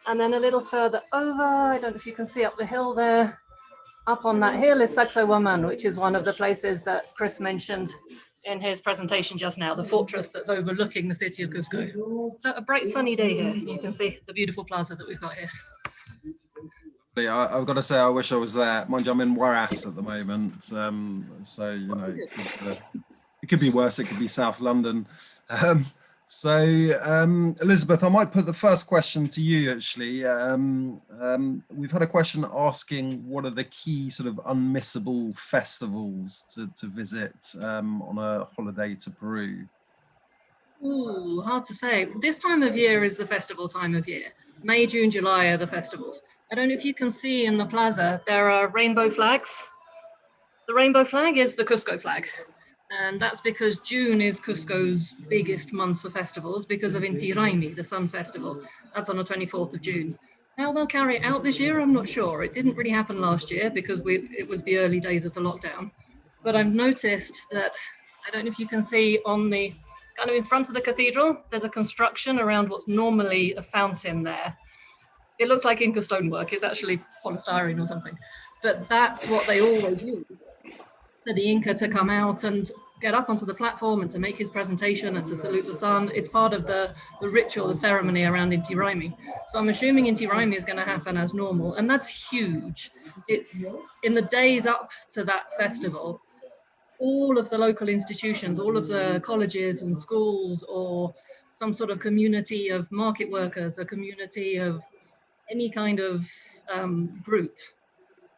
And then a little further over, I don't know if you can see up the hill there, up on that hill is Sacsayhuaman, which is one of the places that Chris mentioned in his presentation just now, the fortress that's overlooking the city of Cusco. So a bright sunny day here. You can see the beautiful plaza that we've got here. I've got to say, I wish I was there. Mind you, I'm in Waras at the moment, so you know, it could be worse. It could be South London. So, Elizabeth, I might put the first question to you. Actually, we've had a question asking what are the key sort of unmissable festivals to visit on a holiday to Peru. Ooh, hard to say. This time of year is the festival time of year. May, June, July are the festivals. I don't know if you can see in the plaza, there are rainbow flags. The rainbow flag is the Cusco flag. And that's because June is Cusco's biggest month for festivals because of Inti Raymi, the Sun Festival. That's on the 24th of June. How they'll carry it out this year, I'm not sure. It didn't really happen last year because it was the early days of the lockdown. But I've noticed that, I don't know if you can see on the, kind of in front of the cathedral, there's a construction around what's normally a fountain there. It looks like Inca stonework. It's actually polystyrene or something. But that's what they always use for the Inca to come out and get up onto the platform and to make his presentation and to salute the sun. It's part of the ritual, the ceremony around Inti Raymi. So I'm assuming Inti Raymi is going to happen as normal. And that's huge. It's in the days up to that festival, all of the local institutions, all of the colleges and schools, or some sort of community of market workers, a community of any kind of group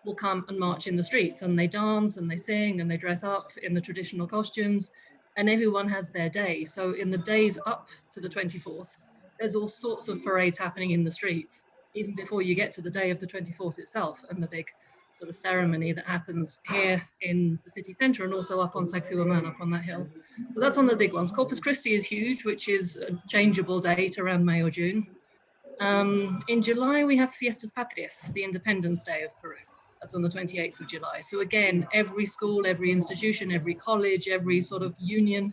will come and march in the streets, and they dance and they sing and they dress up in the traditional costumes, and everyone has their day. So in the days up to the 24th, there's all sorts of parades happening in the streets, even before you get to the day of the 24th itself and the big sort of ceremony that happens here in the city centre and also up on Sacsayhuaman, up on that hill. So that's one of the big ones. Corpus Christi is huge, which is a changeable date around May or June. In July, we have Fiestas Patrias, the Independence Day of Peru. That's on the 28th of July. So again, every school, every institution, every college, every sort of union,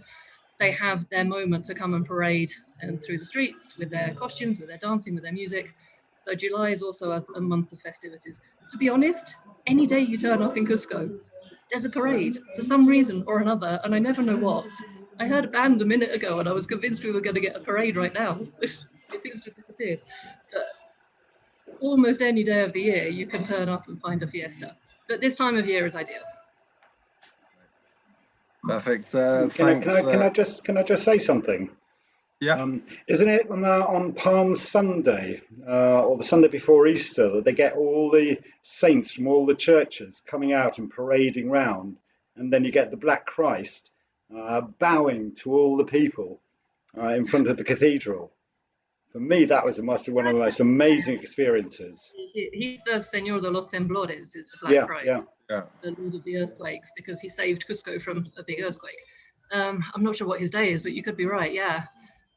they have their moment to come and parade and through the streets with their costumes, with their dancing, with their music. So July is also a month of festivities. To be honest, any day you turn up in Cusco, there's a parade for some reason or another, and I never know what. I heard a band a minute ago and I was convinced we were going to get a parade right now. It seems to have disappeared. But almost any day of the year you can turn up and find a fiesta, but this time of year is ideal. Perfect. Can I just say something? Yeah. Isn't it on Palm Sunday or the Sunday before Easter that they get all the saints from all the churches coming out and parading round, and then you get the Black Christ bowing to all the people in front of the cathedral? For me, that was one of the most amazing experiences. He's the Señor de los Temblores, is the Black Christ, the Lord of the Earthquakes, because he saved Cusco from a big earthquake. I'm not sure what his day is, but you could be right, yeah.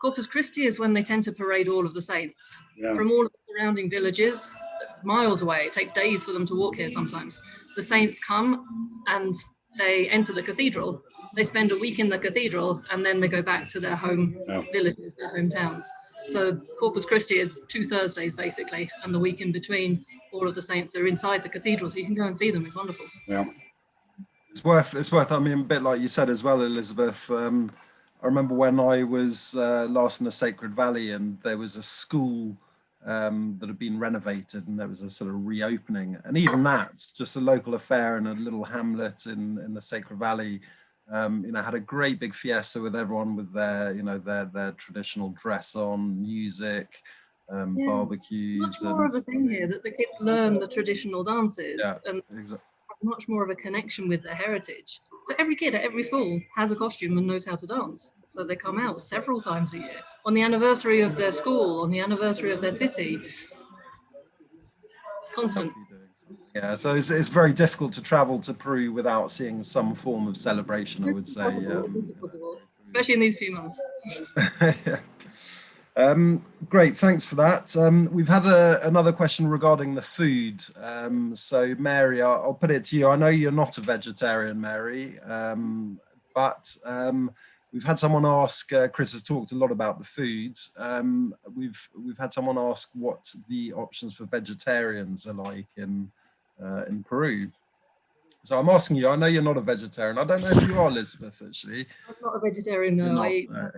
Corpus Christi is when they tend to parade all of the saints from all of the surrounding villages, miles away. It takes days for them to walk here sometimes. The saints come and they enter the cathedral. They spend a week in the cathedral and then they go back to their home villages, their hometowns. So Corpus Christi is 2 Thursdays basically, and the week in between, all of the saints are inside the cathedral, so you can go and see them. It's wonderful. Yeah, it's worth. I mean, a bit like you said as well, Elizabeth. I remember when I was last in the Sacred Valley, and there was a school that had been renovated, and there was a sort of reopening, and even that's just a local affair in a little hamlet in the Sacred Valley. Had a great big fiesta with everyone with their traditional dress on, music, barbecues. Much more of a thing here that the kids learn the traditional dances and exactly. Much more of a connection with their heritage. So every kid at every school has a costume and knows how to dance. So they come out several times a year on the anniversary of their school, on the anniversary of their city. Constant. Yeah, so it's very difficult to travel to Peru without seeing some form of celebration, I would say. It's impossible, especially in these few months. Great, thanks for that. We've had another question regarding the food. So Mary, I'll put it to you. I know you're not a vegetarian, Mary, but we've had someone ask, Chris has talked a lot about the food. We've had someone ask what the options for vegetarians are like in Peru. So I'm asking you, I know you're not a vegetarian. I don't know if you are, Elizabeth, actually. I'm not a vegetarian, no.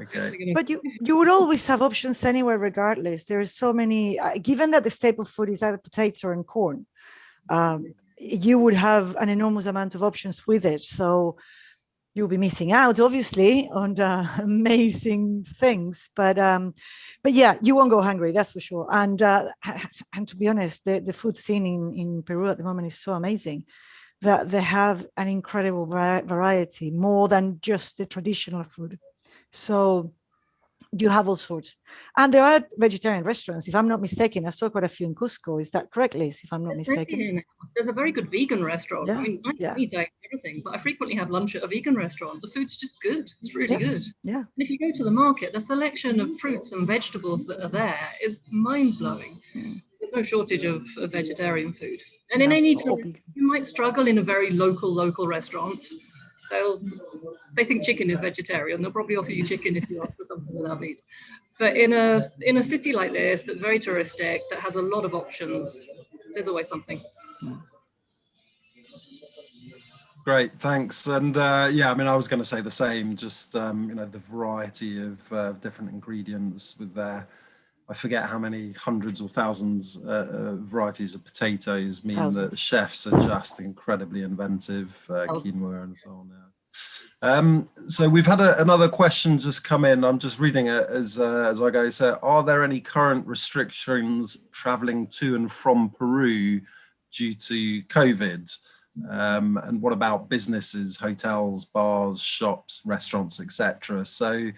Okay. But you would always have options anywhere, regardless. There are so many, given that the staple food is either potato and corn. you would have an enormous amount of options with it. So you'll be missing out, obviously, on amazing things. But yeah, you won't go hungry, that's for sure. And to be honest, the food scene in Peru at the moment is so amazing that they have an incredible variety, more than just the traditional food. So you have all sorts. And there are vegetarian restaurants, if I'm not mistaken. I saw quite a few in Cusco. Is that correct, Liz, if I'm not mistaken? There's a very good vegan restaurant. Yeah, I mean, I eat everything, but I frequently have lunch at a vegan restaurant. The food's just good. It's really good. Yeah. And if you go to the market, the selection of fruits and vegetables that are there is mind-blowing. There's no shortage of vegetarian food. And in any time, you might struggle in a very local restaurant. They think chicken is vegetarian. They'll probably offer you chicken if you ask for something without meat. But in a city like this, that's very touristic, that has a lot of options, there's always something. Great, thanks. And yeah, I mean, I was going to say the same. Just the variety of different ingredients with I forget how many hundreds or thousands varieties of potatoes mean that chefs are just incredibly inventive, quinoa and so on. Yeah. So we've had another question just come in. I'm just reading it as I go. So, are there any current restrictions traveling to and from Peru due to COVID? And what about businesses, hotels, bars, shops, restaurants, etc.? So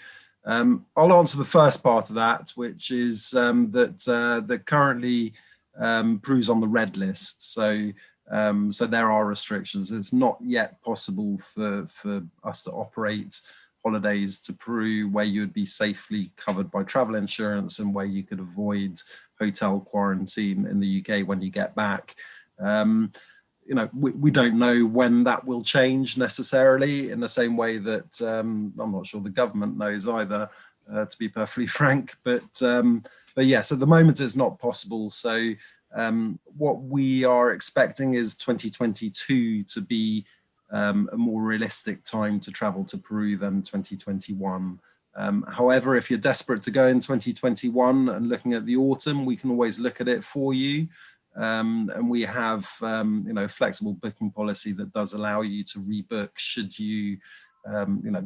I'll answer the first part of that, which is that currently Peru's on the red list. So there are restrictions. It's not yet possible for us to operate holidays to Peru where you would be safely covered by travel insurance and where you could avoid hotel quarantine in the UK when you get back. We don't know when that will change necessarily, in the same way that I'm not sure the government knows either, to be perfectly frank. But yes, at the moment it's not possible. So what we are expecting is 2022 to be a more realistic time to travel to Peru than 2021. However, if you're desperate to go in 2021 and looking at the autumn, we can always look at it for you. And we have, flexible booking policy that does allow you to rebook should you,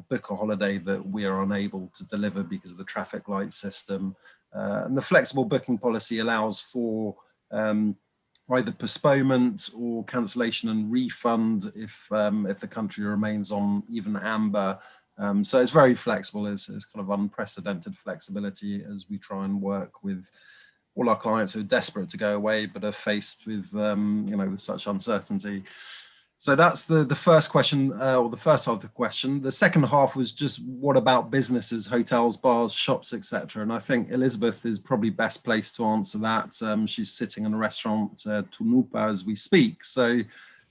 book a holiday that we are unable to deliver because of the traffic light system. And the flexible booking policy allows for either postponement or cancellation and refund if the country remains on even amber. So it's very flexible. It's kind of unprecedented flexibility as we try and work with all our clients who are desperate to go away but are faced with with such uncertainty. So that's the first question, or the first half of the question. The second half was just what about businesses, hotels, bars, shops, etc. And I think Elizabeth is probably best placed to answer that. She's sitting in a restaurant, Tunupa, as we speak. So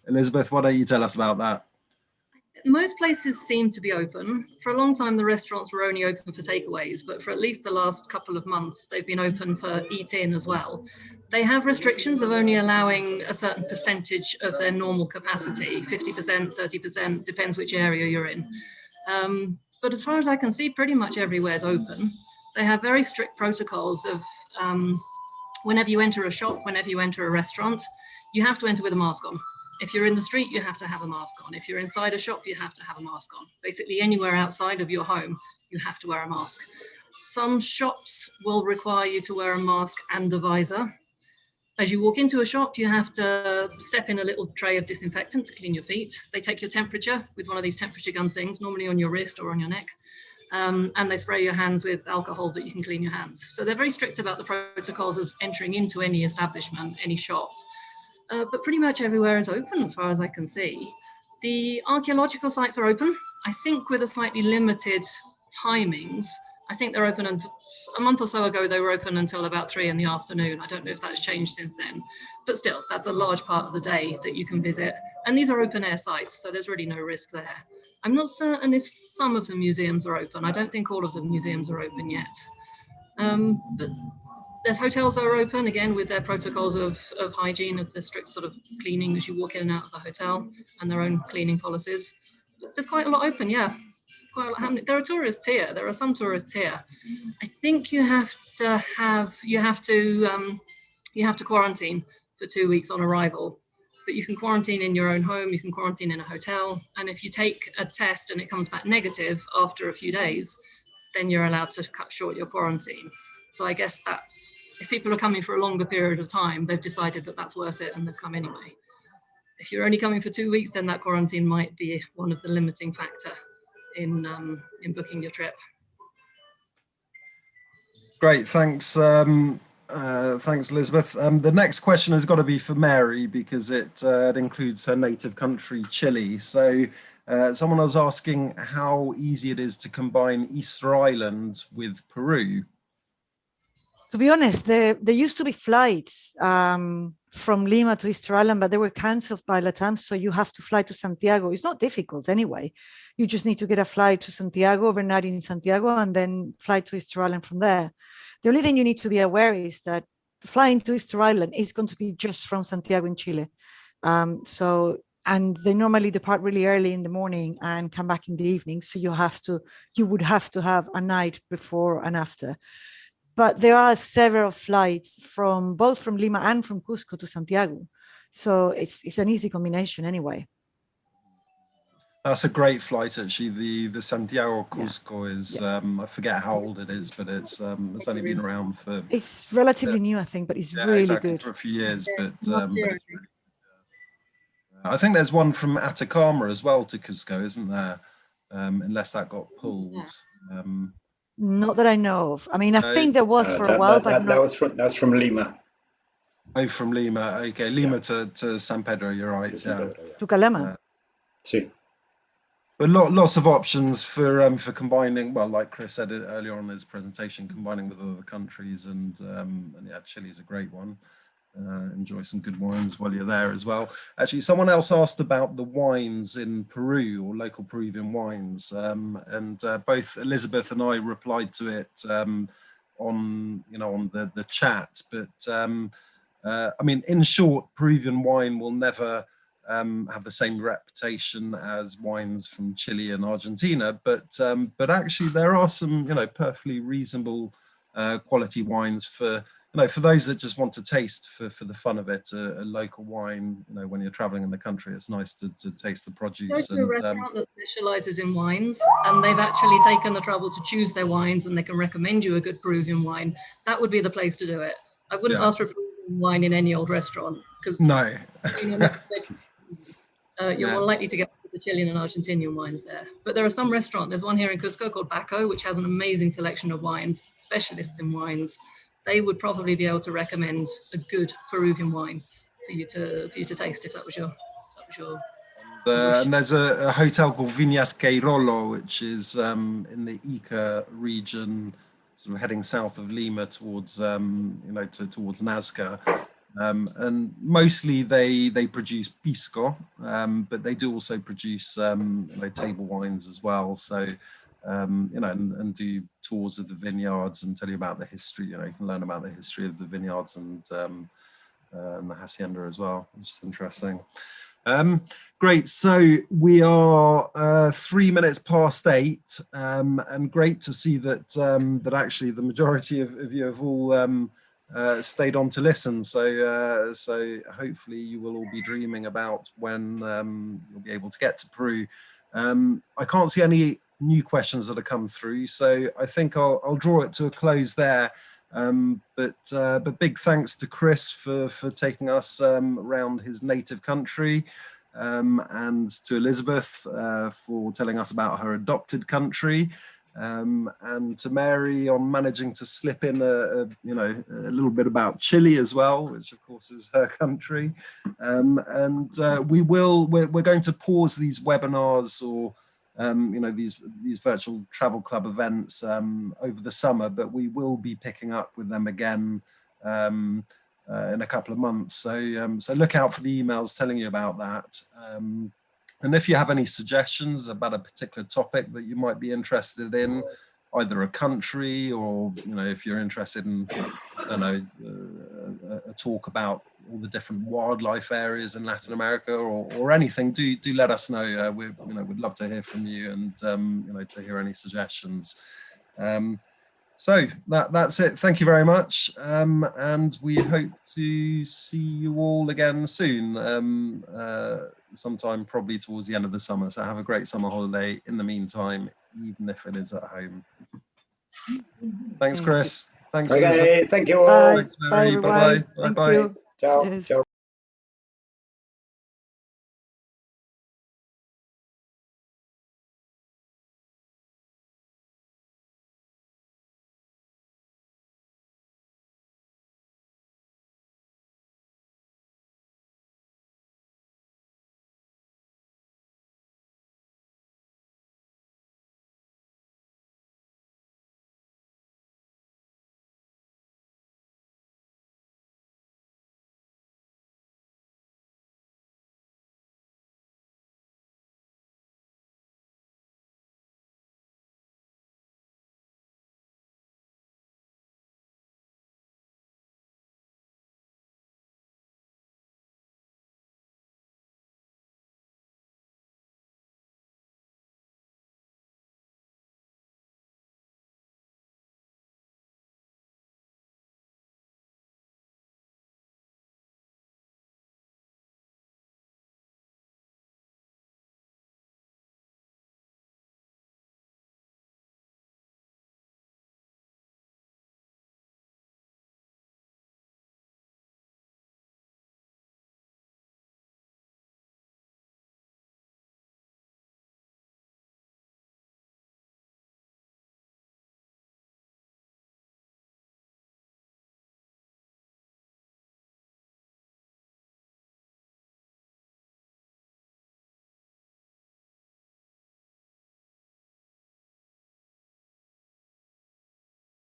Elizabeth, why don't you tell us about that? Most places seem to be open. For a long time, the restaurants were only open for takeaways, but for at least the last couple of months, they've been open for eat-in as well. They have restrictions of only allowing a certain percentage of their normal capacity, 50%, 30%, depends which area you're in. But as far as I can see, pretty much everywhere's open. They have very strict protocols of whenever you enter a shop, whenever you enter a restaurant, you have to enter with a mask on. If you're in the street, you have to have a mask on. If you're inside a shop, you have to have a mask on. Basically, anywhere outside of your home, you have to wear a mask. Some shops will require you to wear a mask and a visor. As you walk into a shop, you have to step in a little tray of disinfectant to clean your feet. They take your temperature with one of these temperature gun things, normally on your wrist or on your neck. And they spray your hands with alcohol that you can clean your hands. So they're very strict about the protocols of entering into any establishment, any shop. But pretty much everywhere is open as far as I can see. The archaeological sites are open, I think with a slightly limited timings. I think they're open until a month or so ago, they were open until about 3 in the afternoon. I don't know if that's changed since then, but still, that's a large part of the day that you can visit. And these are open air sites, so there's really no risk there. I'm not certain if some of the museums are open. I don't think all of the museums are open yet. But there's hotels that are open, again, with their protocols of hygiene, of the strict sort of cleaning as you walk in and out of the hotel, and their own cleaning policies. But there's quite a lot open, yeah. Quite a lot happening. There are tourists here. There are some tourists here. I think you have to quarantine for 2 weeks on arrival. but you can quarantine in your own home, you can quarantine in a hotel. And if you take a test and it comes back negative after a few days, then you're allowed to cut short your quarantine. So I guess that's, if people are coming for a longer period of time, they've decided that that's worth it and they've come anyway. If you're only coming for 2 weeks, then that quarantine might be one of the limiting factor in booking your trip. Great, thanks. Thanks, Elizabeth. The next question has got to be for Mary because it includes her native country, Chile. So someone was asking how easy it is to combine Easter Island with Peru. To be honest, there used to be flights from Lima to Easter Island, but they were canceled by LATAM, so you have to fly to Santiago. It's not difficult anyway. You just need to get a flight to Santiago, overnight in Santiago, and then fly to Easter Island from there. The only thing you need to be aware is that flying to Easter Island is going to be just from Santiago in Chile. And they normally depart really early in the morning and come back in the evening. So you would have to have a night before and after. But there are several flights both from Lima and from Cusco to Santiago. So it's an easy combination anyway. That's a great flight, actually. The Santiago Cusco is, I forget how old it is, but it's only been around for... It's relatively new, I think, but it's really exactly, good. for a few years. But I think there's one from Atacama as well to Cusco, isn't there? Unless that got pulled. Not that I know of. I mean, I think there was for a while, but that's from Lima. Oh, from Lima. Okay, Lima to San Pedro. You're right. To Calama. See. But lots of options for combining. Well, like Chris said earlier on in his presentation, combining with other countries, and yeah, Chile's a great one. Enjoy some good wines while you're there as well. Actually, someone else asked about the wines in Peru, or local Peruvian wines, and both Elizabeth and I replied to it on the chat. But I mean, in short, Peruvian wine will never have the same reputation as wines from Chile and Argentina, but actually there are some perfectly reasonable quality wines for those that just want to taste for the fun of it. A local wine, when you're traveling in the country, it's nice to taste the produce. Go to a restaurant that specializes in wines, and they've actually taken the trouble to choose their wines, and they can recommend you a good Peruvian wine. That would be the place to do it. I wouldn't ask for a Peruvian wine in any old restaurant, because you're more likely to get the Chilean and Argentinian wines there. But there are some restaurants. There's one here in Cusco called Baco, which has an amazing selection of wines, specialists in wines. They would probably be able to recommend a good Peruvian wine for you to taste if that was your and there's a hotel called Viñas Queirolo, which is in the Ica region, sort of heading south of Lima towards towards Nazca. And mostly they produce pisco, but they do also produce table wines as well. So and do tours of the vineyards and tell you about the history. You can learn about the history of the vineyards and the hacienda as well, which is interesting. Great. So we are 3 minutes past 8, and great to see that actually the majority of you have all stayed on to listen. So hopefully you will all be dreaming about when you'll be able to get to Peru. I can't see any new questions that have come through, so I think I'll draw it to a close there. But big thanks to Chris for taking us around his native country, and to Elizabeth for telling us about her adopted country, and to Mary on managing to slip in a little bit about Chile as well, which of course is her country. We're going to pause these webinars or these virtual travel club events over the summer, but we will be picking up with them again in a couple of months. So look out for the emails telling you about that. And if you have any suggestions about a particular topic that you might be interested in, either a country or if you're interested in a talk about all the different wildlife areas in Latin America or anything, do let us know. We'd love to hear from you and to hear any suggestions. So that's it. Thank you very much. And we hope to see you all again soon, sometime probably towards the end of the summer. So have a great summer holiday in the meantime, even if it is at home. Thanks, Chris. Thanks, Elizabeth. Okay, thank you all. Bye. Thanks, Bye, Mary. everyone. Bye-bye. Thank Bye-bye. you. Ciao. Cheers. Ciao.